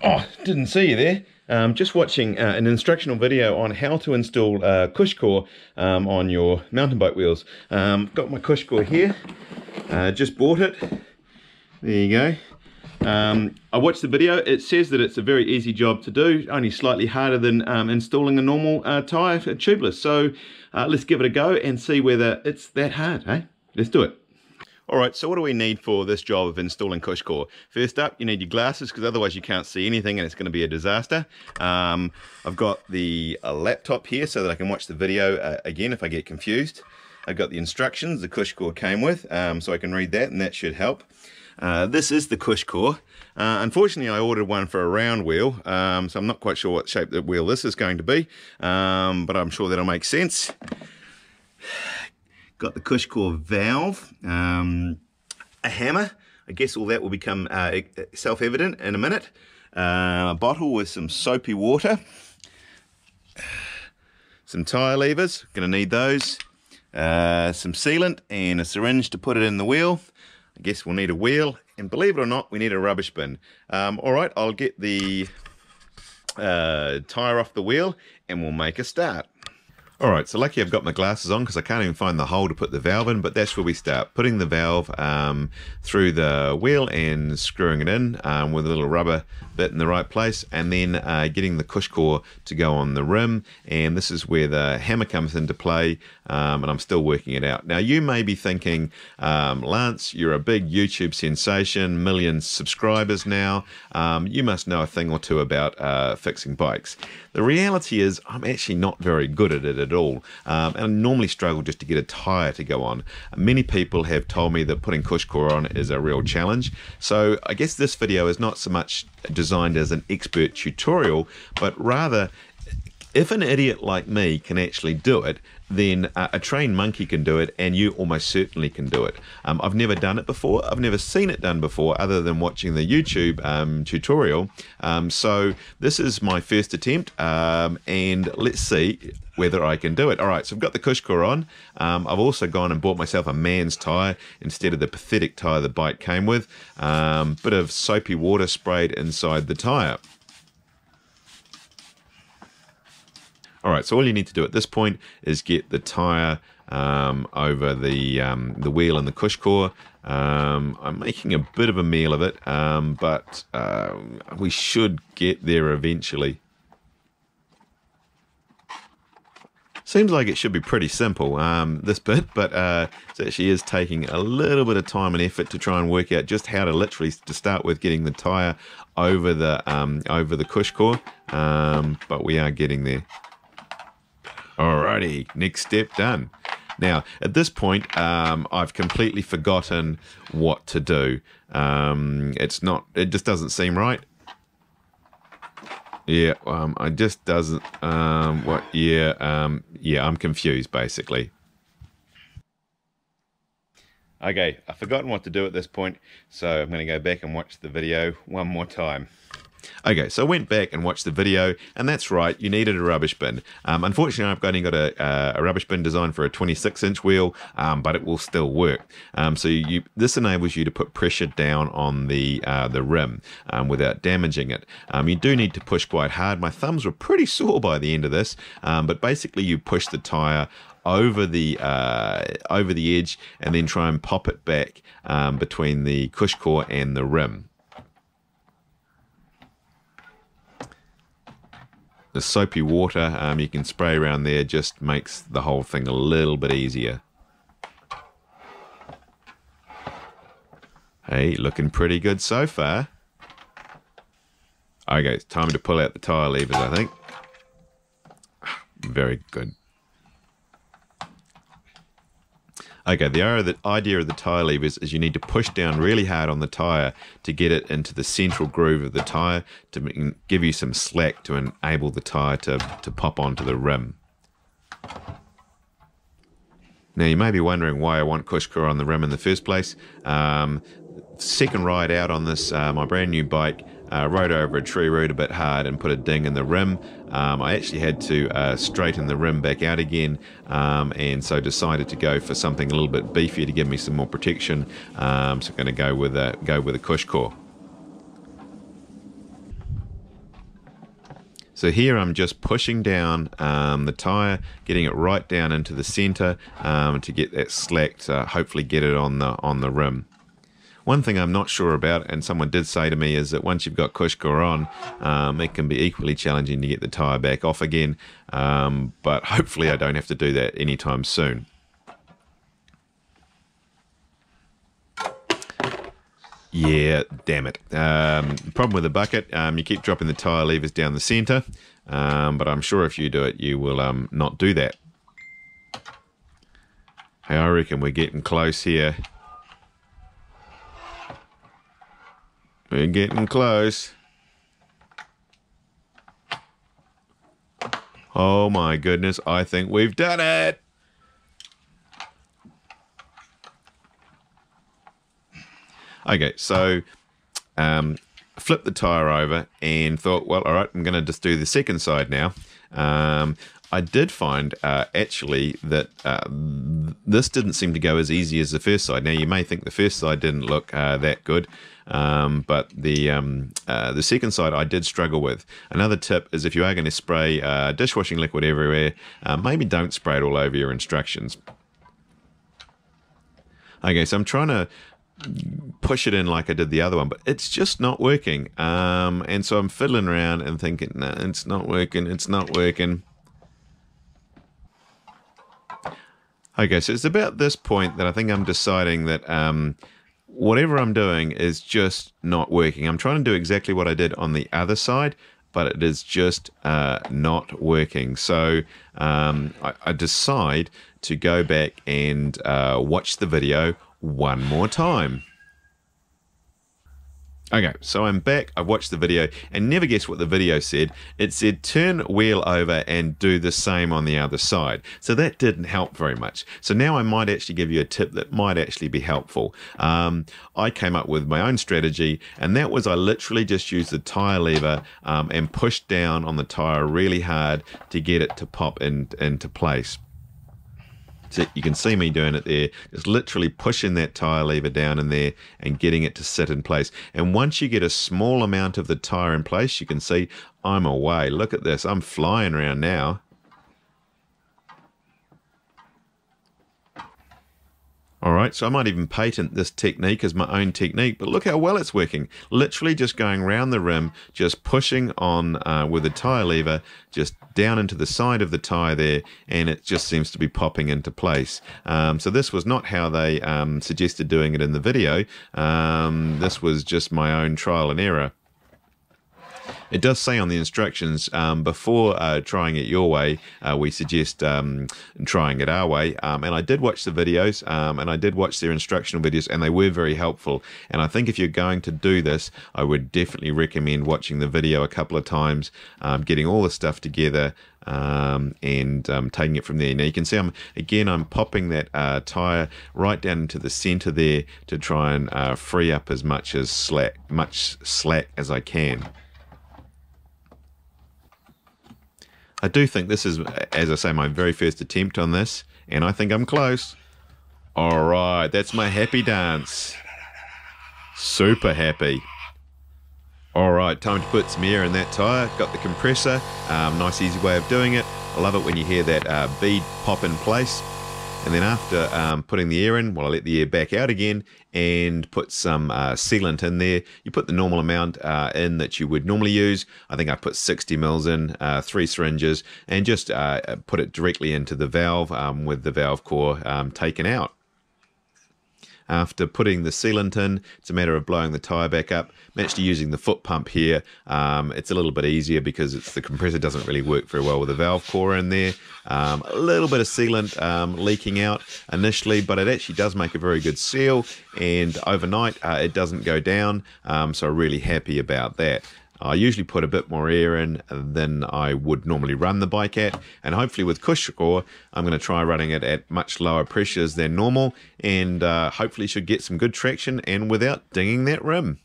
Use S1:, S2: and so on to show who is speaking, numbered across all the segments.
S1: Oh, didn't see you there. Just watching an instructional video on how to install Cushcore on your mountain bike wheels. Got my Cushcore here. Just bought it. There you go. I watched the video. It says that it's a very easy job to do, only slightly harder than installing a normal tyre tubeless. So let's give it a go and see whether it's that hard, eh? Let's do it. Alright, so what do we need for this job of installing Cushcore? First up, you need your glasses, because otherwise you can't see anything and it's going to be a disaster. I've got the laptop here so that I can watch the video again if I get confused. I've got the instructions the Cushcore came with, so I can read that, and that should help. This is the Cushcore. Unfortunately, I ordered one for a round wheel, so I'm not quite sure what shape the wheel this is going to be, but I'm sure that'll make sense. Got the Cushcore valve, a hammer. I guess all that will become self-evident in a minute. A bottle with some soapy water. Some tyre levers, gonna need those. Some sealant and a syringe to put it in the wheel. I guess we'll need a wheel, and believe it or not, we need a rubbish bin. Alright, I'll get the tyre off the wheel and we'll make a start. Alright, so lucky I've got my glasses on because I can't even find the hole to put the valve in, but that's where we start. Putting the valve through the wheel and screwing it in with a little rubber bit in the right place, and then getting the Cushcore to go on the rim, and this is where the hammer comes into play, and I'm still working it out. Now you may be thinking, Lance, you're a big YouTube sensation, millions subscribers now, you must know a thing or two about fixing bikes. The reality is I'm actually not very good at it at all, and I normally struggle just to get a tyre to go on. Many people have told me that putting Cushcore on is a real challenge, so I guess this video is not so much designed as an expert tutorial, but rather, if an idiot like me can actually do it, then a trained monkey can do it, and you almost certainly can do it. I've never done it before. I've never seen it done before other than watching the YouTube tutorial. So this is my first attempt, and let's see whether I can do it. Alright, so I've got the Cushcore on. I've also gone and bought myself a man's tyre instead of the pathetic tyre the bike came with. Bit of soapy water sprayed inside the tyre. Alright, so all you need to do at this point is get the tyre over the wheel and the Cushcore. I'm making a bit of a meal of it, but we should get there eventually. Seems like it should be pretty simple, this bit, but it actually is taking a little bit of time and effort to try and work out just how to literally, to start with, getting the tyre over the Cushcore, but we are getting there. Alrighty, next step done. Now, at this point, I've completely forgotten what to do. It just doesn't seem right. Yeah, it just doesn't, yeah, I'm confused, basically. Okay, I've forgotten what to do at this point, so I'm going to go back and watch the video one more time. Okay, so I went back and watched the video, and that's right, you needed a rubbish bin. Unfortunately, I've only got a rubbish bin designed for a 26-inch wheel, but it will still work. So this enables you to put pressure down on the rim without damaging it. You do need to push quite hard. My thumbs were pretty sore by the end of this, but basically you push the tyre over the edge and then try and pop it back between the Cushcore and the rim. The soapy water you can spray around there just makes the whole thing a little bit easier. Hey, looking pretty good so far. Okay, it's time to pull out the tyre levers, I think. Very good. Okay, the idea of the tyre levers is you need to push down really hard on the tyre to get it into the central groove of the tyre to give you some slack to enable the tyre to pop onto the rim. Now you may be wondering why I want Cushcore on the rim in the first place. Second ride out on this, my brand new bike, rode over a tree root a bit hard and put a ding in the rim. I actually had to straighten the rim back out again, and so decided to go for something a little bit beefier to give me some more protection. So I'm going to go with a Cushcore. So here I'm just pushing down the tyre, getting it right down into the centre to get that slack to hopefully get it on the rim. One thing I'm not sure about, and someone did say to me, is that once you've got Cushcore on, it can be equally challenging to get the tyre back off again, but hopefully I don't have to do that anytime soon. Yeah, damn it. Problem with the bucket, you keep dropping the tyre levers down the centre, but I'm sure if you do it, you will not do that. Hey, I reckon we're getting close here. We're getting close. Oh my goodness, I think we've done it! Okay, so flipped the tyre over and thought, well, all right, I'm going to just do the second side now. I did find actually that this didn't seem to go as easy as the first side. Now, you may think the first side didn't look that good, but the second side I did struggle with. Another tip is if you are going to spray dishwashing liquid everywhere, maybe don't spray it all over your instructions. Okay, so I'm trying to push it in like I did the other one, but it's just not working. And so I'm fiddling around and thinking, no, it's not working, it's not working. Okay, so it's about this point that I think I'm deciding that whatever I'm doing is just not working. I'm trying to do exactly what I did on the other side, but it is just not working. So I decide to go back and watch the video one more time. Okay, so I'm back, I've watched the video, and never guess what the video said. It said, turn wheel over and do the same on the other side. So that didn't help very much. So now I might actually give you a tip that might actually be helpful. I came up with my own strategy, and that was I literally just used the tyre lever and pushed down on the tyre really hard to get it to pop into place. So you can see me doing it there, just literally pushing that tyre lever down in there and getting it to sit in place. And once you get a small amount of the tyre in place, you can see I'm away. Look at this, I'm flying around now. All right, so I might even patent this technique as my own technique, but look how well it's working. Literally just going around the rim, just pushing on with the tyre lever, just down into the side of the tyre there, and it just seems to be popping into place. So this was not how they suggested doing it in the video. This was just my own trial and error. It does say on the instructions, before trying it your way, we suggest trying it our way. And I did watch the videos, and I did watch their instructional videos, and they were very helpful. And I think if you're going to do this, I would definitely recommend watching the video a couple of times, getting all the stuff together, and taking it from there. Now you can see I'm popping that tyre right down into the centre there to try and free up as much slack as I can. I do think this is, as I say, my very first attempt on this, and I think I'm close. All right, that's my happy dance. Super happy. All right, time to put some air in that tyre. Got the compressor. Nice, easy way of doing it. I love it when you hear that bead pop in place. And then after putting the air in, well, I let the air back out again and put some sealant in there. You put the normal amount in that you would normally use. I think I put 60 mils in, 3 syringes, and just put it directly into the valve with the valve core taken out. After putting the sealant in, it's a matter of blowing the tyre back up. I'm actually using the foot pump here. It's a little bit easier because the compressor doesn't really work very well with the valve core in there. A little bit of sealant leaking out initially, but it actually does make a very good seal, and overnight it doesn't go down, so really happy about that. I usually put a bit more air in than I would normally run the bike at, and hopefully with Cushcore, I'm going to try running it at much lower pressures than normal, and hopefully should get some good traction and without dinging that rim.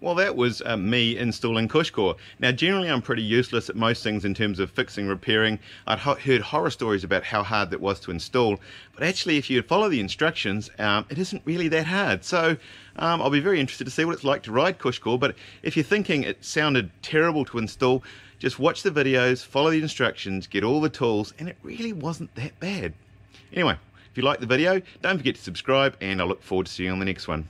S2: Well, that was me installing CushCore. Now, generally I'm pretty useless at most things in terms of fixing, repairing. I'd heard horror stories about how hard that was to install, but actually if you follow the instructions, it isn't really that hard. So I'll be very interested to see what it's like to ride CushCore, but if you're thinking it sounded terrible to install, just watch the videos, follow the instructions, get all the tools, and it really wasn't that bad. Anyway, if you like the video, don't forget to subscribe, and I look forward to seeing you on the next one.